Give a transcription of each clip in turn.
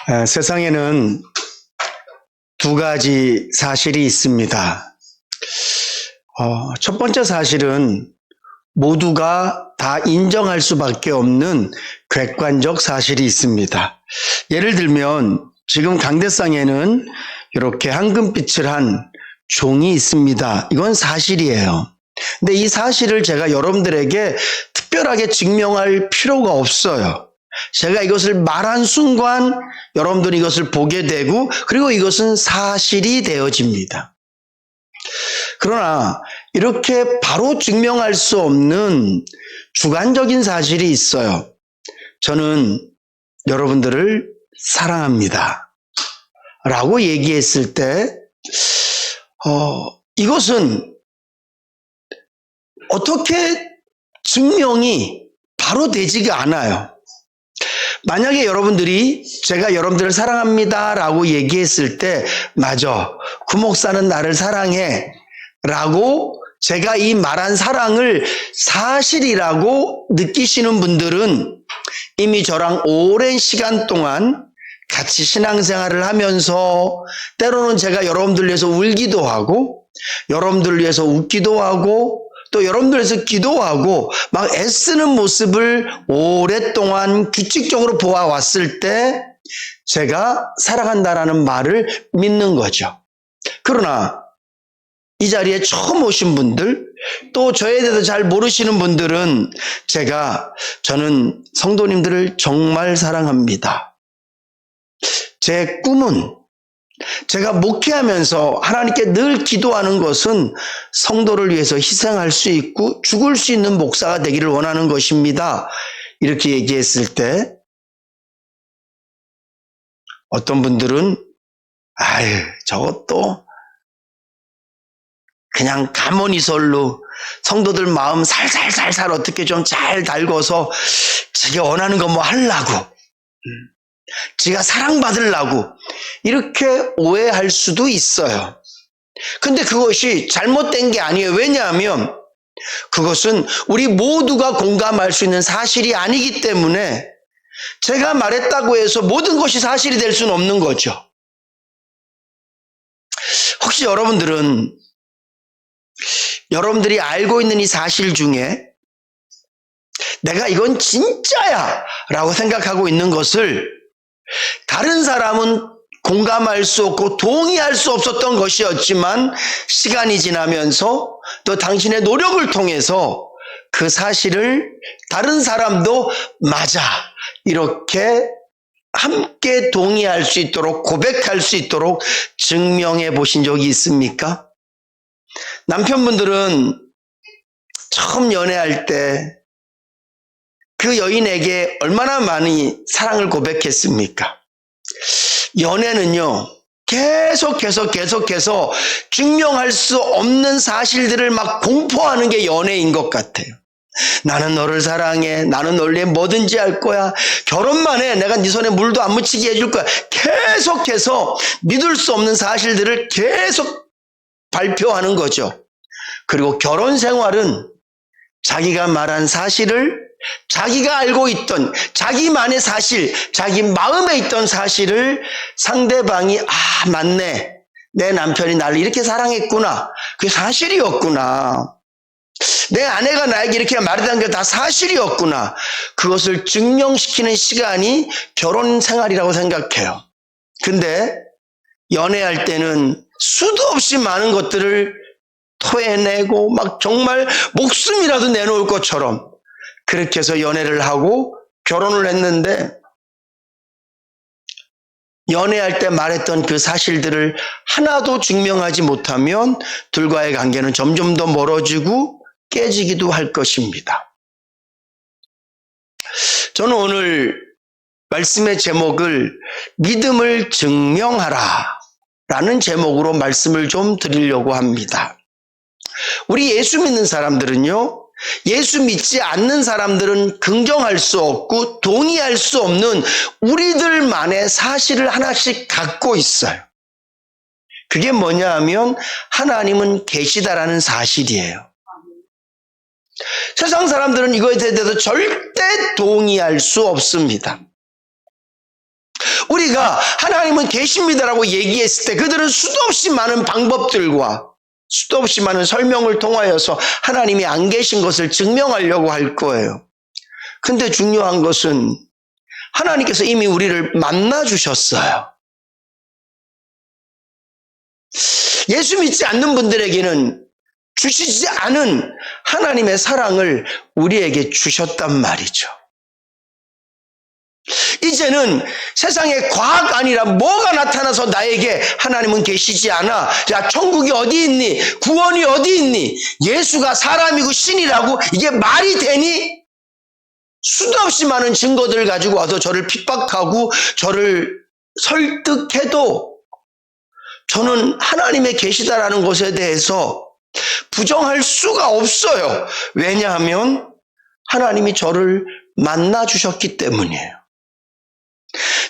세상에는 두 가지 사실이 있습니다. 첫 번째 사실은 모두가 다 인정할 수밖에 없는 객관적 사실이 있습니다. 예를 들면 지금 강대상에는 이렇게 황금빛을 한 종이 있습니다. 이건 사실이에요. 근데 이 사실을 제가 여러분들에게 특별하게 증명할 필요가 없어요. 제가 이것을 말한 순간 여러분들이 이것을 보게 되고 그리고 이것은 사실이 되어집니다. 그러나 이렇게 바로 증명할 수 없는 주관적인 사실이 있어요. 저는 여러분들을 사랑합니다. 라고 얘기했을 때 이것은 어떻게 증명이 바로 되지가 않아요. 만약에 여러분들이 제가 여러분들을 사랑합니다 라고 얘기했을 때 맞아, 그 목사는 나를 사랑해 라고 제가 이 말한 사랑을 사실이라고 느끼시는 분들은 이미 저랑 오랜 시간 동안 같이 신앙생활을 하면서 때로는 제가 여러분들 위해서 울기도 하고 여러분들 위해서 웃기도 하고 또 여러분들 위해서 기도하고 막 애쓰는 모습을 오랫동안 규칙적으로 보아왔을 때 제가 사랑한다라는 말을 믿는 거죠. 그러나 이 자리에 처음 오신 분들 또 저에 대해서 잘 모르시는 분들은 저는 성도님들을 정말 사랑합니다. 제 꿈은 제가 목회하면서 하나님께 늘 기도하는 것은 성도를 위해서 희생할 수 있고 죽을 수 있는 목사가 되기를 원하는 것입니다. 이렇게 얘기했을 때 어떤 분들은 저것도 그냥 가모니설로 성도들 마음 살살살살 어떻게 좀 잘 달궈서 자기가 원하는 거 뭐 하려고 지가 사랑받으려고 이렇게 오해할 수도 있어요. 근데 그것이 잘못된 게 아니에요. 왜냐하면 그것은 우리 모두가 공감할 수 있는 사실이 아니기 때문에 제가 말했다고 해서 모든 것이 사실이 될 수는 없는 거죠. 혹시 여러분들이 알고 있는 이 사실 중에 내가 이건 진짜야 라고 생각하고 있는 것을 다른 사람은 공감할 수 없고 동의할 수 없었던 것이었지만 시간이 지나면서 또 당신의 노력을 통해서 그 사실을 다른 사람도 맞아 이렇게 함께 동의할 수 있도록 고백할 수 있도록 증명해 보신 적이 있습니까? 남편분들은 처음 연애할 때 그 여인에게 얼마나 많이 사랑을 고백했습니까? 연애는요, 계속해서 증명할 수 없는 사실들을 막 공포하는 게 연애인 것 같아요. 나는 너를 사랑해. 나는 너를 위해 뭐든지 할 거야. 결혼만 해. 내가 네 손에 물도 안 묻히게 해줄 거야. 계속해서 믿을 수 없는 사실들을 계속 발표하는 거죠. 그리고 결혼 생활은 자기가 말한 사실을 자기가 알고 있던 자기만의 사실, 자기 마음에 있던 사실을 상대방이 맞네. 내 남편이 나를 이렇게 사랑했구나. 그게 사실이었구나. 내 아내가 나에게 이렇게 말했다는 게 다 사실이었구나. 그것을 증명시키는 시간이 결혼 생활이라고 생각해요. 근데 연애할 때는 수도 없이 많은 것들을 토해내고 막 정말 목숨이라도 내놓을 것처럼 그렇게 해서 연애를 하고 결혼을 했는데 연애할 때 말했던 그 사실들을 하나도 증명하지 못하면 둘과의 관계는 점점 더 멀어지고 깨지기도 할 것입니다. 저는 오늘 말씀의 제목을 믿음을 증명하라 라는 제목으로 말씀을 좀 드리려고 합니다. 우리 예수 믿는 사람들은요, 예수 믿지 않는 사람들은 긍정할 수 없고 동의할 수 없는 우리들만의 사실을 하나씩 갖고 있어요. 그게 뭐냐 하면 하나님은 계시다라는 사실이에요. 세상 사람들은 이거에 대해서 절대 동의할 수 없습니다. 우리가 하나님은 계십니다라고 얘기했을 때 그들은 수도 없이 많은 방법들과 수도 없이 많은 설명을 통하여서 하나님이 안 계신 것을 증명하려고 할 거예요. 근데 중요한 것은 하나님께서 이미 우리를 만나 주셨어요. 예수 믿지 않는 분들에게는 주시지 않은 하나님의 사랑을 우리에게 주셨단 말이죠. 이제는 세상에 과학 아니라 뭐가 나타나서 나에게 하나님은 계시지 않아. 야, 천국이 어디 있니? 구원이 어디 있니? 예수가 사람이고 신이라고 이게 말이 되니? 수도 없이 많은 증거들을 가지고 와서 저를 핍박하고 저를 설득해도 저는 하나님의 계시다라는 것에 대해서 부정할 수가 없어요. 왜냐하면 하나님이 저를 만나 주셨기 때문이에요.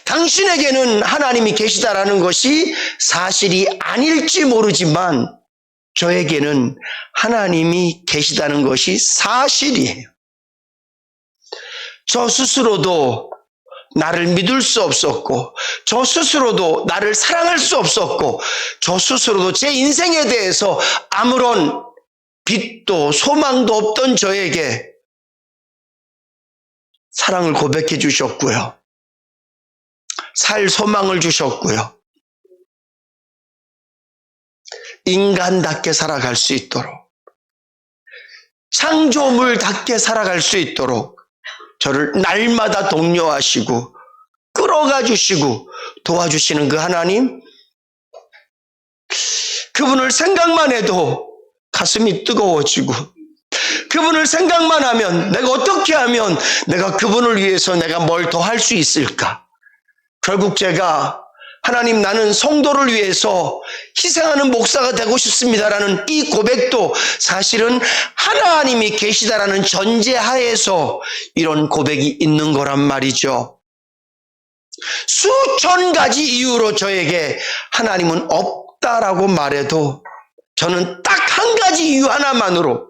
당신에게는 하나님이 계시다라는 것이 사실이 아닐지 모르지만 저에게는 하나님이 계시다는 것이 사실이에요. 저 스스로도 나를 믿을 수 없었고 저 스스로도 나를 사랑할 수 없었고 저 스스로도 제 인생에 대해서 아무런 빛도 소망도 없던 저에게 사랑을 고백해 주셨고요. 살 소망을 주셨고요. 인간답게 살아갈 수 있도록 창조물답게 살아갈 수 있도록 저를 날마다 독려하시고 끌어가 주시고 도와주시는 그 하나님, 그분을 생각만 해도 가슴이 뜨거워지고 그분을 생각만 하면 내가 어떻게 하면 내가 그분을 위해서 내가 뭘 더 할 수 있을까? 결국 제가 하나님 나는 성도를 위해서 희생하는 목사가 되고 싶습니다라는 이 고백도 사실은 하나님이 계시다라는 전제하에서 이런 고백이 있는 거란 말이죠. 수천 가지 이유로 저에게 하나님은 없다라고 말해도 저는 딱 한 가지 이유 하나만으로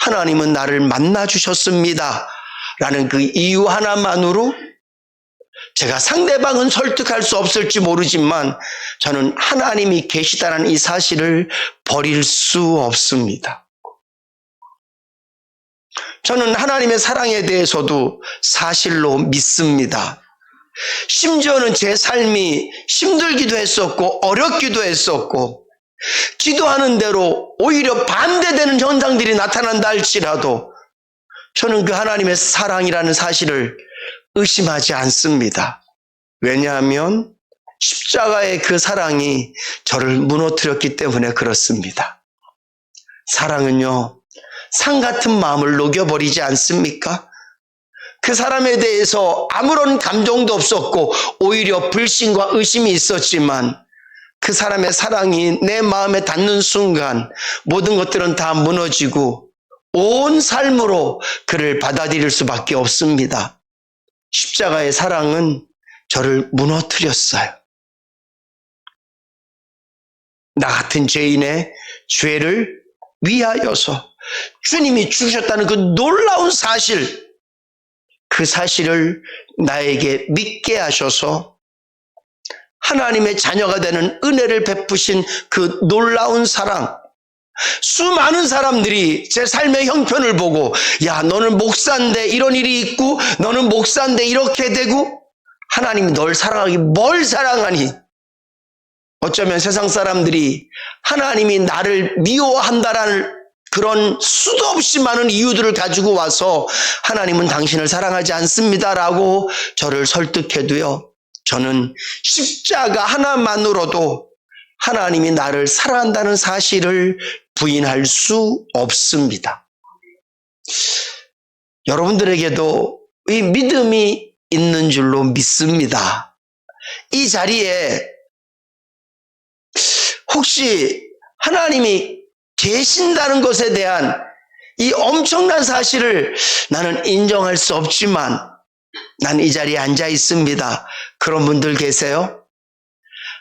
하나님은 나를 만나 주셨습니다 라는 그 이유 하나만으로 제가 상대방은 설득할 수 없을지 모르지만 저는 하나님이 계시다는 이 사실을 버릴 수 없습니다. 저는 하나님의 사랑에 대해서도 사실로 믿습니다. 심지어는 제 삶이 힘들기도 했었고 어렵기도 했었고 기도하는 대로 오히려 반대되는 현상들이 나타난다 할지라도 저는 그 하나님의 사랑이라는 사실을 의심하지 않습니다. 왜냐하면 십자가의 그 사랑이 저를 무너뜨렸기 때문에 그렇습니다. 사랑은요, 산 같은 마음을 녹여버리지 않습니까? 그 사람에 대해서 아무런 감정도 없었고 오히려 불신과 의심이 있었지만 그 사람의 사랑이 내 마음에 닿는 순간 모든 것들은 다 무너지고 온 삶으로 그를 받아들일 수밖에 없습니다. 십자가의 사랑은 저를 무너뜨렸어요. 나 같은 죄인의 죄를 위하여서 주님이 주셨다는 그 놀라운 사실, 그 사실을 나에게 믿게 하셔서 하나님의 자녀가 되는 은혜를 베푸신 그 놀라운 사랑, 수많은 사람들이 제 삶의 형편을 보고 야 너는 목사인데 이런 일이 있고 너는 목사인데 이렇게 되고 하나님이 널 사랑하기 뭘 사랑하니? 어쩌면 세상 사람들이 하나님이 나를 미워한다라는 그런 수도 없이 많은 이유들을 가지고 와서 하나님은 당신을 사랑하지 않습니다라고 저를 설득해도요, 저는 십자가 하나만으로도 하나님이 나를 사랑한다는 사실을 부인할 수 없습니다. 여러분들에게도 이 믿음이 있는 줄로 믿습니다. 이 자리에 혹시 하나님이 계신다는 것에 대한 이 엄청난 사실을 나는 인정할 수 없지만 난 이 자리에 앉아 있습니다. 그런 분들 계세요?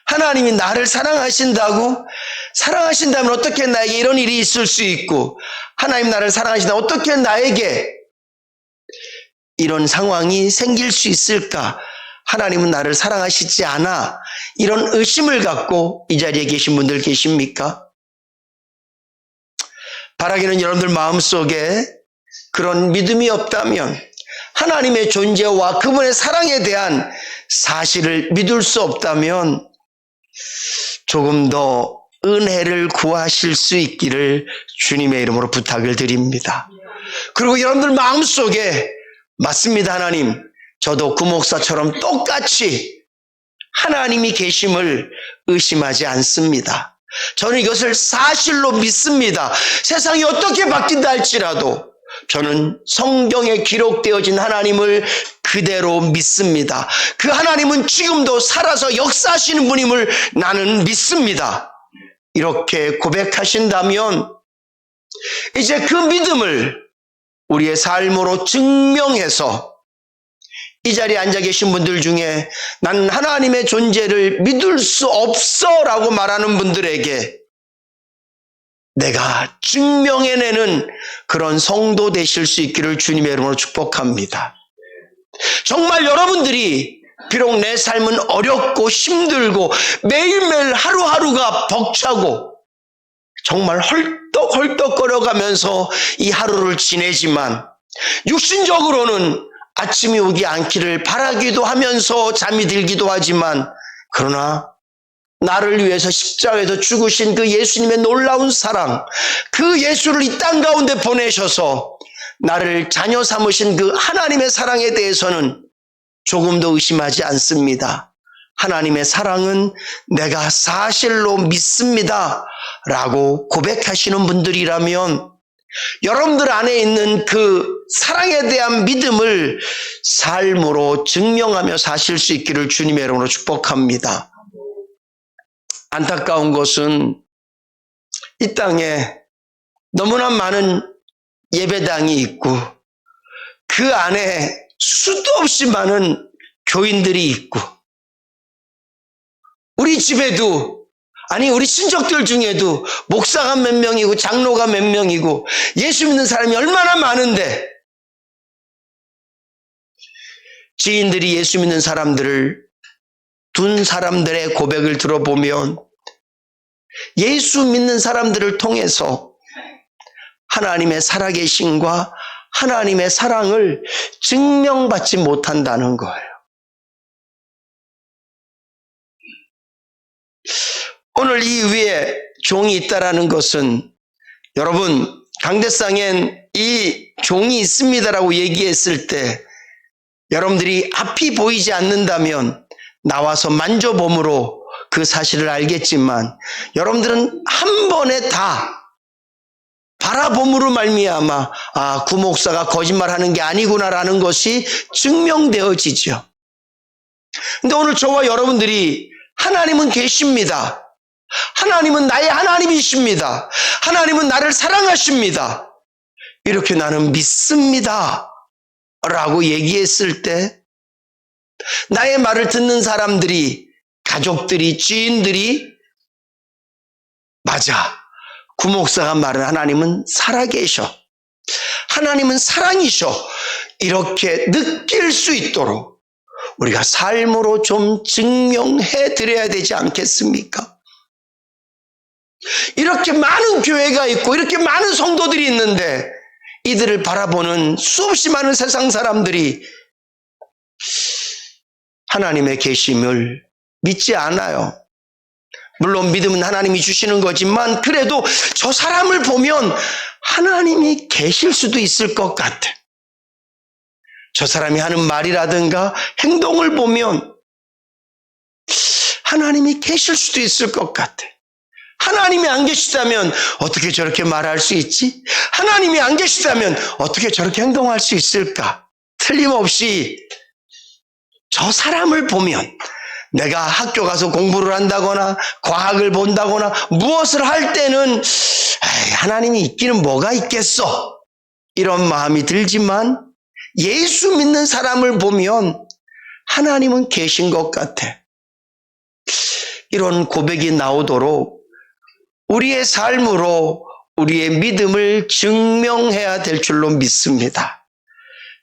하나님이 나를 사랑하신다고? 사랑하신다면 어떻게 나에게 이런 일이 있을 수 있고, 하나님 나를 사랑하신다면 어떻게 나에게 이런 상황이 생길 수 있을까 하나님은 나를 사랑하시지 않아. 이런 의심을 갖고 이 자리에 계신 분들 계십니까? 바라기는 여러분들 마음속에 그런 믿음이 없다면, 하나님의 존재와 그분의 사랑에 대한 사실을 믿을 수 없다면 조금 더 은혜를 구하실 수 있기를 주님의 이름으로 부탁을 드립니다. 그리고 여러분들 마음속에 맞습니다, 하나님. 저도 그 목사처럼 똑같이 하나님이 계심을 의심하지 않습니다. 저는 이것을 사실로 믿습니다. 세상이 어떻게 바뀐다 할지라도 저는 성경에 기록되어진 하나님을 그대로 믿습니다. 그 하나님은 지금도 살아서 역사하시는 분임을 나는 믿습니다. 이렇게 고백하신다면 이제 그 믿음을 우리의 삶으로 증명해서 이 자리에 앉아 계신 분들 중에 난 하나님의 존재를 믿을 수 없어 라고 말하는 분들에게 내가 증명해내는 그런 성도 되실 수 있기를 주님의 이름으로 축복합니다. 정말 여러분들이 비록 내 삶은 어렵고 힘들고 매일매일 하루하루가 벅차고 정말 헐떡헐떡거려가면서 이 하루를 지내지만 육신적으로는 아침이 오지 않기를 바라기도 하면서 잠이 들기도 하지만, 그러나 나를 위해서 십자가에서 죽으신 그 예수님의 놀라운 사랑, 그 예수를 이 땅 가운데 보내셔서 나를 자녀 삼으신 그 하나님의 사랑에 대해서는 조금도 의심하지 않습니다. 하나님의 사랑은 내가 사실로 믿습니다 라고 고백하시는 분들이라면 여러분들 안에 있는 그 사랑에 대한 믿음을 삶으로 증명하며 사실 수 있기를 주님의 이름으로 축복합니다. 안타까운 것은 이 땅에 너무나 많은 예배당이 있고 그 안에 수도 없이 많은 교인들이 있고, 우리 집에도, 아니 우리 친척들 중에도 목사가 몇 명이고 장로가 몇 명이고 예수 믿는 사람이 얼마나 많은데, 지인들이 예수 믿는 사람들을 둔 사람들의 고백을 들어보면 예수 믿는 사람들을 통해서 하나님의 살아계심과 하나님의 사랑을 증명받지 못한다는 거예요. 오늘 이 위에 종이 있다라는 것은, 여러분 강대상엔 이 종이 있습니다라고 얘기했을 때 여러분들이 앞이 보이지 않는다면 나와서 만져봄으로 그 사실을 알겠지만, 여러분들은 한 번에 다 바라봄으로 말미암아 구 목사가 거짓말하는 게 아니구나라는 것이 증명되어지죠. 근데 오늘 저와 여러분들이 하나님은 계십니다. 하나님은 나의 하나님이십니다. 하나님은 나를 사랑하십니다. 이렇게 나는 믿습니다 라고 얘기했을 때 나의 말을 듣는 사람들이, 가족들이, 지인들이 맞아, 구 목사가 말은 하나님은 살아계셔, 하나님은 사랑이셔, 이렇게 느낄 수 있도록 우리가 삶으로 좀 증명해 드려야 되지 않겠습니까? 이렇게 많은 교회가 있고 이렇게 많은 성도들이 있는데 이들을 바라보는 수없이 많은 세상 사람들이 하나님의 계심을 믿지 않아요. 물론 믿음은 하나님이 주시는 거지만 그래도 저 사람을 보면 하나님이 계실 수도 있을 것 같아. 저 사람이 하는 말이라든가 행동을 보면 하나님이 계실 수도 있을 것 같아. 하나님이 안 계시다면 어떻게 저렇게 말할 수 있지? 하나님이 안 계시다면 어떻게 저렇게 행동할 수 있을까? 틀림없이 저 사람을 보면, 내가 학교 가서 공부를 한다거나 과학을 본다거나 무엇을 할 때는 하나님이 있기는 뭐가 있겠어, 이런 마음이 들지만 예수 믿는 사람을 보면 하나님은 계신 것 같아. 이런 고백이 나오도록 우리의 삶으로 우리의 믿음을 증명해야 될 줄로 믿습니다.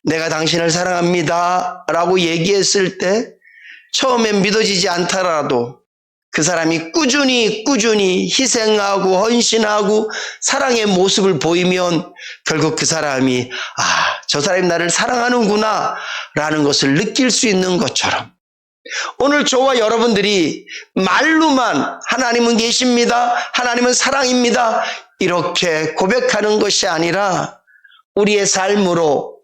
내가 당신을 사랑합니다 라고 얘기했을 때 처음엔 믿어지지 않더라도 그 사람이 꾸준히 희생하고 헌신하고 사랑의 모습을 보이면 결국 그 사람이 저 사람이 나를 사랑하는구나 라는 것을 느낄 수 있는 것처럼 오늘 저와 여러분들이 말로만 하나님은 계십니다, 하나님은 사랑입니다 이렇게 고백하는 것이 아니라 우리의 삶으로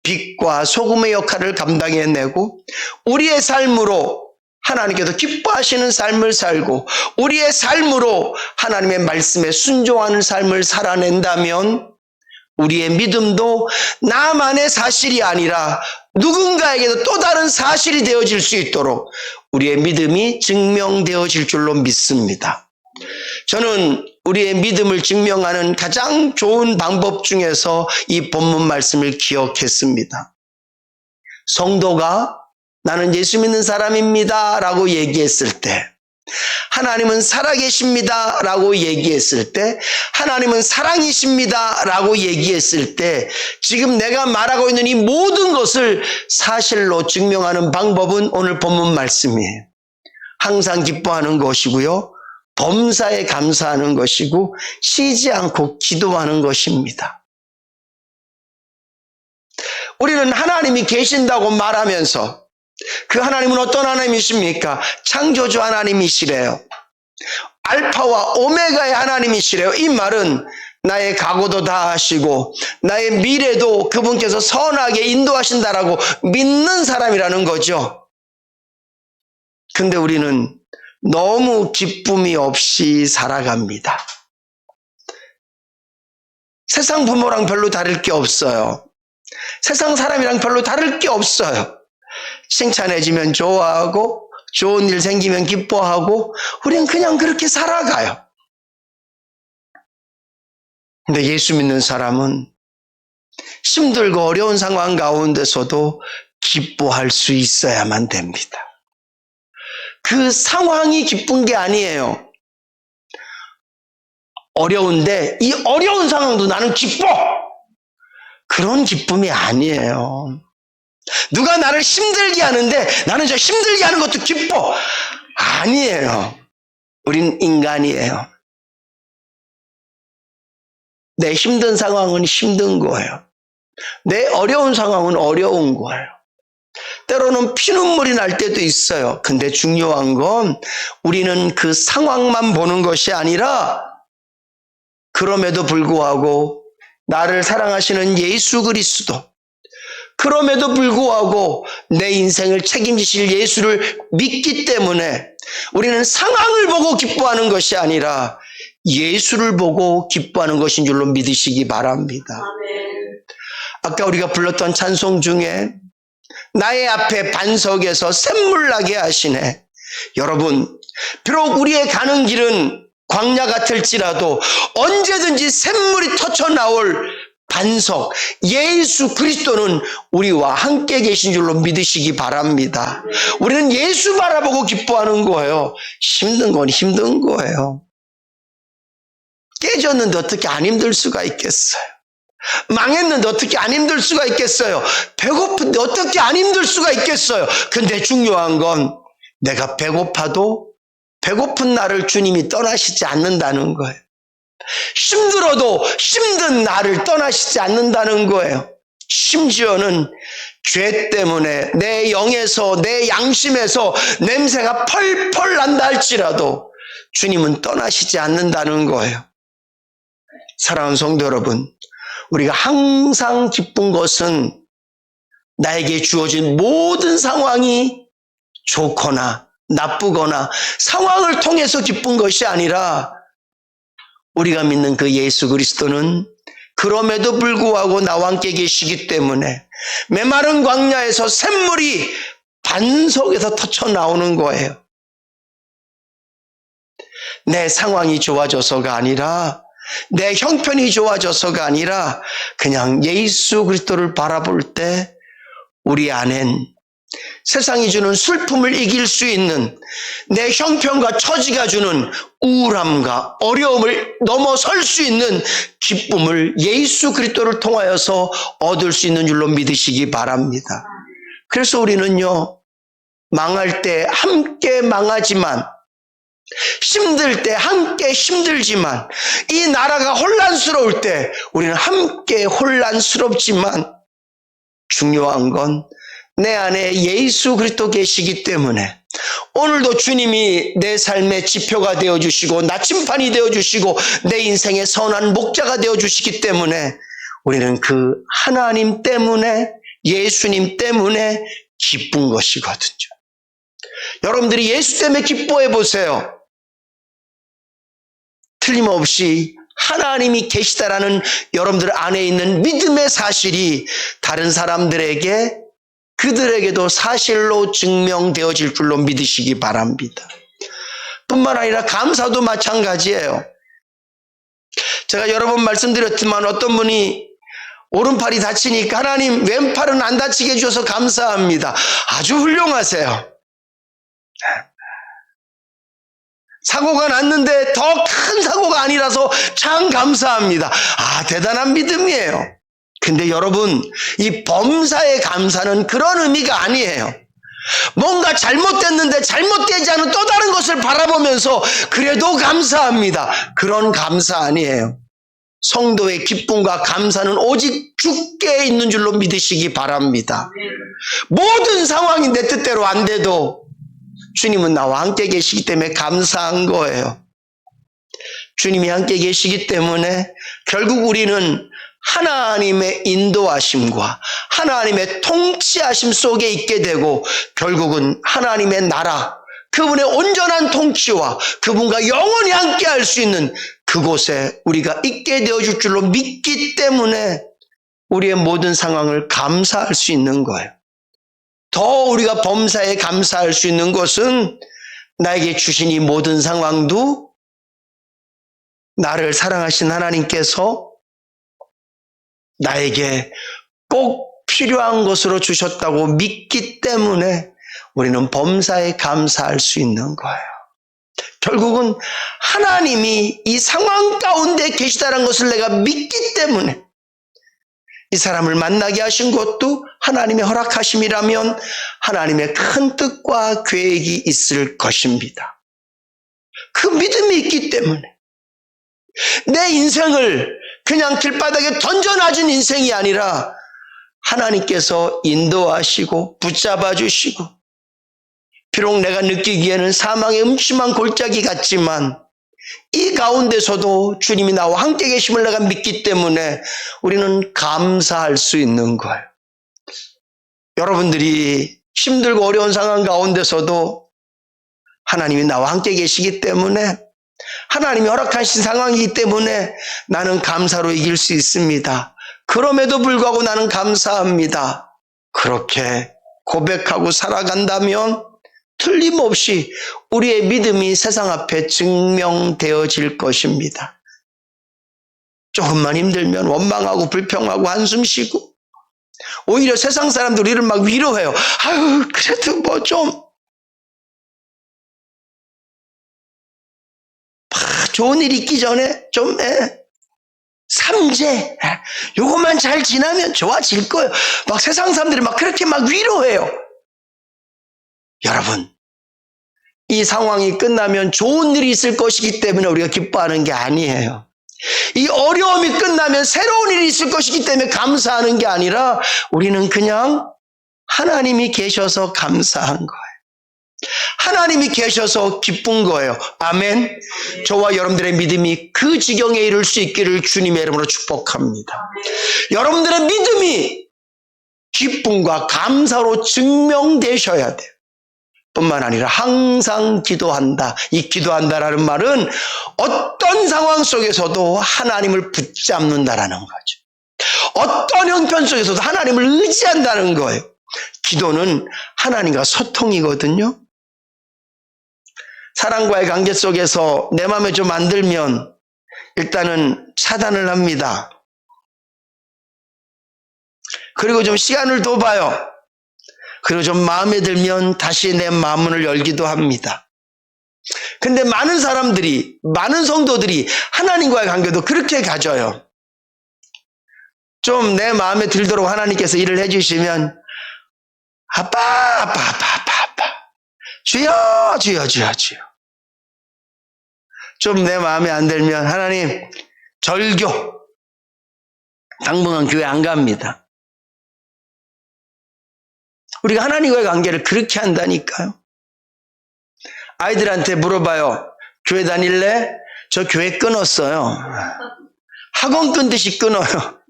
빛과 소금의 역할을 감당해내고 우리의 삶으로 하나님께서 기뻐하시는 삶을 살고 우리의 삶으로 하나님의 말씀에 순종하는 삶을 살아낸다면 우리의 믿음도 나만의 사실이 아니라 누군가에게도 또 다른 사실이 되어질 수 있도록 우리의 믿음이 증명되어질 줄로 믿습니다. 저는 우리의 믿음을 증명하는 가장 좋은 방법 중에서 이 본문 말씀을 기억했습니다. 성도가 나는 예수 믿는 사람입니다 라고 얘기했을 때, 하나님은 살아계십니다 라고 얘기했을 때, 하나님은 사랑이십니다 라고 얘기했을 때 지금 내가 말하고 있는 이 모든 것을 사실로 증명하는 방법은 오늘 본문 말씀이에요. 항상 기뻐하는 것이고요, 범사에 감사하는 것이고 쉬지 않고 기도하는 것입니다. 우리는 하나님이 계신다고 말하면서 그 하나님은 어떤 하나님이십니까? 창조주 하나님이시래요. 알파와 오메가의 하나님이시래요. 이 말은 나의 각오도 다 하시고 나의 미래도 그분께서 선하게 인도하신다라고 믿는 사람이라는 거죠. 근데 우리는 너무 기쁨이 없이 살아갑니다. 세상 부모랑 별로 다를 게 없어요. 세상 사람이랑 별로 다를 게 없어요. 칭찬해주면 좋아하고 좋은 일 생기면 기뻐하고 우리는 그냥 그렇게 살아가요. 근데 예수 믿는 사람은 힘들고 어려운 상황 가운데서도 기뻐할 수 있어야만 됩니다. 그 상황이 기쁜 게 아니에요. 어려운데 이 어려운 상황도 나는 기뻐! 그런 기쁨이 아니에요. 누가 나를 힘들게 하는데 나는 저 힘들게 하는 것도 기뻐! 아니에요. 우린 인간이에요. 내 힘든 상황은 힘든 거예요. 내 어려운 상황은 어려운 거예요. 때로는 피눈물이 날 때도 있어요. 근데 중요한 건 우리는 그 상황만 보는 것이 아니라 그럼에도 불구하고 나를 사랑하시는 예수 그리스도, 그럼에도 불구하고 내 인생을 책임지실 예수를 믿기 때문에 우리는 상황을 보고 기뻐하는 것이 아니라 예수를 보고 기뻐하는 것인 줄로 믿으시기 바랍니다. 아까 우리가 불렀던 찬송 중에 나의 앞에 반석에서 샘물 나게 하시네. 여러분, 비록 우리의 가는 길은 광야 같을지라도 언제든지 샘물이 터쳐나올 반석 예수 그리스도는 우리와 함께 계신 줄로 믿으시기 바랍니다. 우리는 예수 바라보고 기뻐하는 거예요. 힘든 건 힘든 거예요. 깨졌는데 어떻게 안 힘들 수가 있겠어요? 망했는데 어떻게 안 힘들 수가 있겠어요? 배고픈데 어떻게 안 힘들 수가 있겠어요? 근데 중요한 건 내가 배고파도 배고픈 나를 주님이 떠나시지 않는다는 거예요. 힘들어도 힘든 나를 떠나시지 않는다는 거예요. 심지어는 죄 때문에 내 영에서 내 양심에서 냄새가 펄펄 난다 할지라도 주님은 떠나시지 않는다는 거예요. 사랑하는 성도 여러분, 우리가 항상 기쁜 것은 나에게 주어진 모든 상황이 좋거나 나쁘거나 상황을 통해서 기쁜 것이 아니라 우리가 믿는 그 예수 그리스도는 그럼에도 불구하고 나와 함께 계시기 때문에 메마른 광야에서 샘물이 반석에서 터쳐 나오는 거예요. 내 상황이 좋아져서가 아니라 내 형편이 좋아져서가 아니라 그냥 예수 그리스도를 바라볼 때 우리 안엔 세상이 주는 슬픔을 이길 수 있는 내 형편과 처지가 주는 우울함과 어려움을 넘어설 수 있는 기쁨을 예수 그리스도를 통하여서 얻을 수 있는 줄로 믿으시기 바랍니다. 그래서 우리는요, 망할 때 함께 망하지만, 힘들 때 함께 힘들지만, 이 나라가 혼란스러울 때 우리는 함께 혼란스럽지만, 중요한 건 내 안에 예수 그리스도 계시기 때문에 오늘도 주님이 내 삶의 지표가 되어주시고 나침판이 되어주시고 내 인생의 선한 목자가 되어주시기 때문에 우리는 그 하나님 때문에, 예수님 때문에 기쁜 것이거든요. 여러분들이 예수 때문에 기뻐해 보세요. 틀림없이 하나님이 계시다라는 여러분들 안에 있는 믿음의 사실이 다른 사람들에게, 그들에게도 사실로 증명되어질 줄로 믿으시기 바랍니다. 뿐만 아니라 감사도 마찬가지예요. 제가 여러 번 말씀드렸지만 어떤 분이 오른팔이 다치니까 하나님 왼팔은 안 다치게 해주셔서 감사합니다. 아주 훌륭하세요. 사고가 났는데 더 큰 사고가 아니라서 참 감사합니다. 대단한 믿음이에요. 근데 여러분, 이 범사의 감사는 그런 의미가 아니에요. 뭔가 잘못됐는데 잘못되지 않은 또 다른 것을 바라보면서 그래도 감사합니다. 그런 감사 아니에요. 성도의 기쁨과 감사는 오직 주께 있는 줄로 믿으시기 바랍니다. 모든 상황이 내 뜻대로 안 돼도 주님은 나와 함께 계시기 때문에 감사한 거예요. 주님이 함께 계시기 때문에 결국 우리는 하나님의 인도하심과 하나님의 통치하심 속에 있게 되고 결국은 하나님의 나라, 그분의 온전한 통치와 그분과 영원히 함께 할 수 있는 그곳에 우리가 있게 되어줄 줄로 믿기 때문에 우리의 모든 상황을 감사할 수 있는 거예요. 더 우리가 범사에 감사할 수 있는 것은 나에게 주신 이 모든 상황도 나를 사랑하신 하나님께서 나에게 꼭 필요한 것으로 주셨다고 믿기 때문에 우리는 범사에 감사할 수 있는 거예요. 결국은 하나님이 이 상황 가운데 계시다는 것을 내가 믿기 때문에 이 사람을 만나게 하신 것도 하나님의 허락하심이라면 하나님의 큰 뜻과 계획이 있을 것입니다. 그 믿음이 있기 때문에 내 인생을 그냥 길바닥에 던져놔준 인생이 아니라 하나님께서 인도하시고 붙잡아 주시고, 비록 내가 느끼기에는 사망의 음침한 골짜기 같지만 이 가운데서도 주님이 나와 함께 계심을 내가 믿기 때문에 우리는 감사할 수 있는 거예요. 여러분들이 힘들고 어려운 상황 가운데서도 하나님이 나와 함께 계시기 때문에, 하나님이 허락하신 상황이기 때문에 나는 감사로 이길 수 있습니다. 그럼에도 불구하고 나는 감사합니다. 그렇게 고백하고 살아간다면 틀림없이 우리의 믿음이 세상 앞에 증명되어질 것입니다. 조금만 힘들면 원망하고 불평하고 한숨 쉬고, 오히려 세상 사람들이 우리를 막 위로해요. 그래도 뭐 좀 좋은 일 있기 전에 좀 삼재 요것만 잘 지나면 좋아질 거예요. 막 세상 사람들이 막 그렇게 막 위로해요. 여러분, 이 상황이 끝나면 좋은 일이 있을 것이기 때문에 우리가 기뻐하는 게 아니에요. 이 어려움이 끝나면 새로운 일이 있을 것이기 때문에 감사하는 게 아니라 우리는 그냥 하나님이 계셔서 감사한 거예요. 하나님이 계셔서 기쁜 거예요. 아멘. 저와 여러분들의 믿음이 그 지경에 이를 수 있기를 주님의 이름으로 축복합니다. 여러분들의 믿음이 기쁨과 감사로 증명되셔야 돼요. 뿐만 아니라 항상 기도한다. 이 기도한다라는 말은 어떤 상황 속에서도 하나님을 붙잡는다라는 거죠. 어떤 형편 속에서도 하나님을 의지한다는 거예요. 기도는 하나님과 소통이거든요. 사랑과의 관계 속에서 내 마음에 좀 안 들면 일단은 차단을 합니다. 그리고 좀 시간을 둬 봐요. 그리고 좀 마음에 들면 다시 내 마음문을 열기도 합니다. 근데 많은 사람들이, 많은 성도들이 하나님과의 관계도 그렇게 가져요. 좀 내 마음에 들도록 하나님께서 일을 해주시면 아빠 주여, 주여, 주여, 주여. 좀 내 마음에 안 들면 하나님 절교. 당분간 교회 안 갑니다. 우리가 하나님과의 관계를 그렇게 한다니까요. 아이들한테 물어봐요. 교회 다닐래? 저 교회 끊었어요. 학원 끊듯이 끊어요.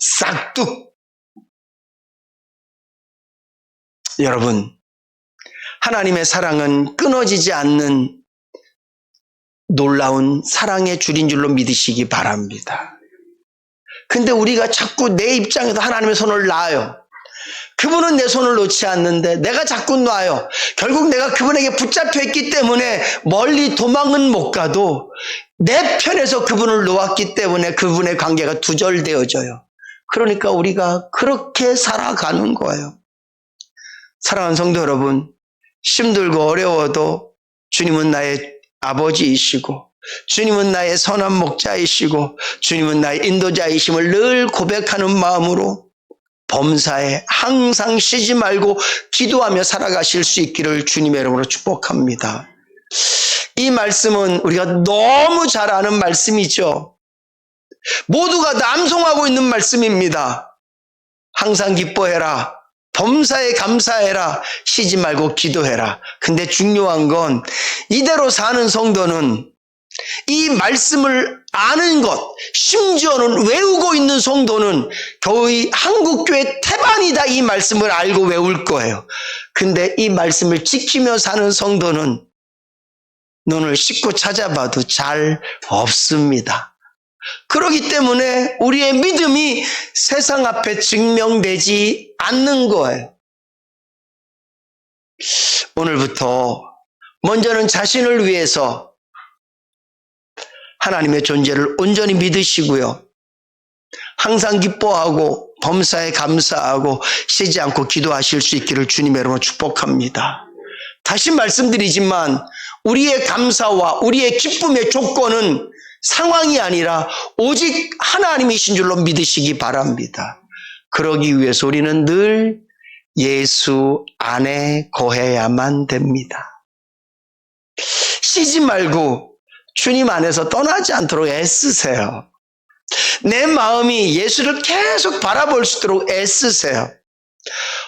싹둑. 여러분, 하나님의 사랑은 끊어지지 않는 놀라운 사랑의 줄인 줄로 믿으시기 바랍니다. 근데 우리가 자꾸 내 입장에서 하나님의 손을 놔요. 그분은 내 손을 놓지 않는데 내가 자꾸 놔요. 결국 내가 그분에게 붙잡혀 있기 때문에 멀리 도망은 못 가도 내 편에서 그분을 놓았기 때문에 그분의 관계가 두절되어져요. 그러니까 우리가 그렇게 살아가는 거예요. 사랑하는 성도 여러분, 힘들고 어려워도 주님은 나의 아버지이시고 주님은 나의 선한 목자이시고 주님은 나의 인도자이심을 늘 고백하는 마음으로 범사에 항상 쉬지 말고 기도하며 살아가실 수 있기를 주님의 이름으로 축복합니다. 이 말씀은 우리가 너무 잘 아는 말씀이죠. 모두가 남송하고 있는 말씀입니다. 항상 기뻐해라. 범사에 감사해라. 쉬지 말고 기도해라. 근데 중요한 건 이대로 사는 성도는 이 말씀을 아는 것, 심지어는 외우고 있는 성도는 거의 한국교회 태반이다 이 말씀을 알고 외울 거예요. 근데 이 말씀을 지키며 사는 성도는 눈을 씻고 찾아봐도 잘 없습니다. 그렇기 때문에 우리의 믿음이 세상 앞에 증명되지 않는 거예요. 오늘부터 먼저는 자신을 위해서 하나님의 존재를 온전히 믿으시고요. 항상 기뻐하고 범사에 감사하고 쉬지 않고 기도하실 수 있기를 주님의 이름으로 축복합니다. 다시 말씀드리지만 우리의 감사와 우리의 기쁨의 조건은 상황이 아니라 오직 하나님이신 줄로 믿으시기 바랍니다. 그러기 위해서 우리는 늘 예수 안에 거해야만 됩니다. 쉬지 말고 주님 안에서 떠나지 않도록 애쓰세요. 내 마음이 예수를 계속 바라볼 수 있도록 애쓰세요.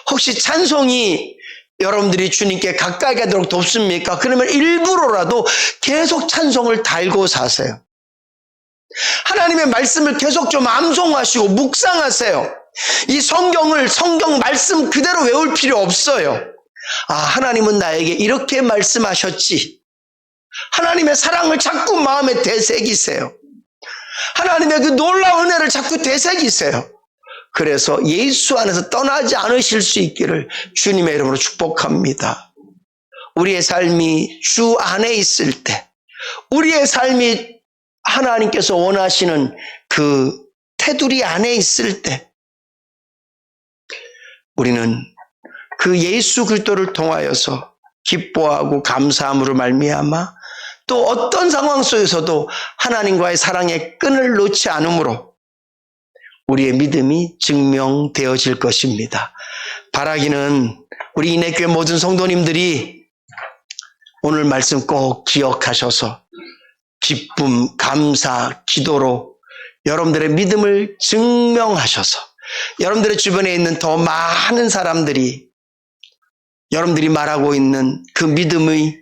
혹시 찬송이 여러분들이 주님께 가까이 가도록 돕습니까? 그러면 일부러라도 계속 찬송을 달고 사세요. 하나님의 말씀을 계속 좀 암송하시고 묵상하세요. 이 성경 말씀 그대로 외울 필요 없어요. 아, 하나님은 나에게 이렇게 말씀하셨지. 하나님의 사랑을 자꾸 마음에 되새기세요. 하나님의 그 놀라운 은혜를 자꾸 되새기세요. 그래서 예수 안에서 떠나지 않으실 수 있기를 주님의 이름으로 축복합니다. 우리의 삶이 주 안에 있을 때, 우리의 삶이 하나님께서 원하시는 그 테두리 안에 있을 때, 우리는 그 예수 그리스도를 통하여서 기뻐하고 감사함으로 말미암아 또 어떤 상황 속에서도 하나님과의 사랑의 끈을 놓지 않으므로 우리의 믿음이 증명되어질 것입니다. 바라기는 우리 인내교회 모든 성도님들이 오늘 말씀 꼭 기억하셔서 기쁨, 감사, 기도로 여러분들의 믿음을 증명하셔서 여러분들의 주변에 있는 더 많은 사람들이 여러분들이 말하고 있는 그 믿음의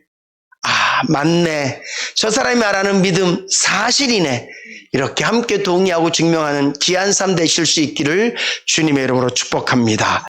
맞네. 저 사람이 말하는 믿음 사실이네. 이렇게 함께 동의하고 증명하는 귀한 삶 되실 수 있기를 주님의 이름으로 축복합니다.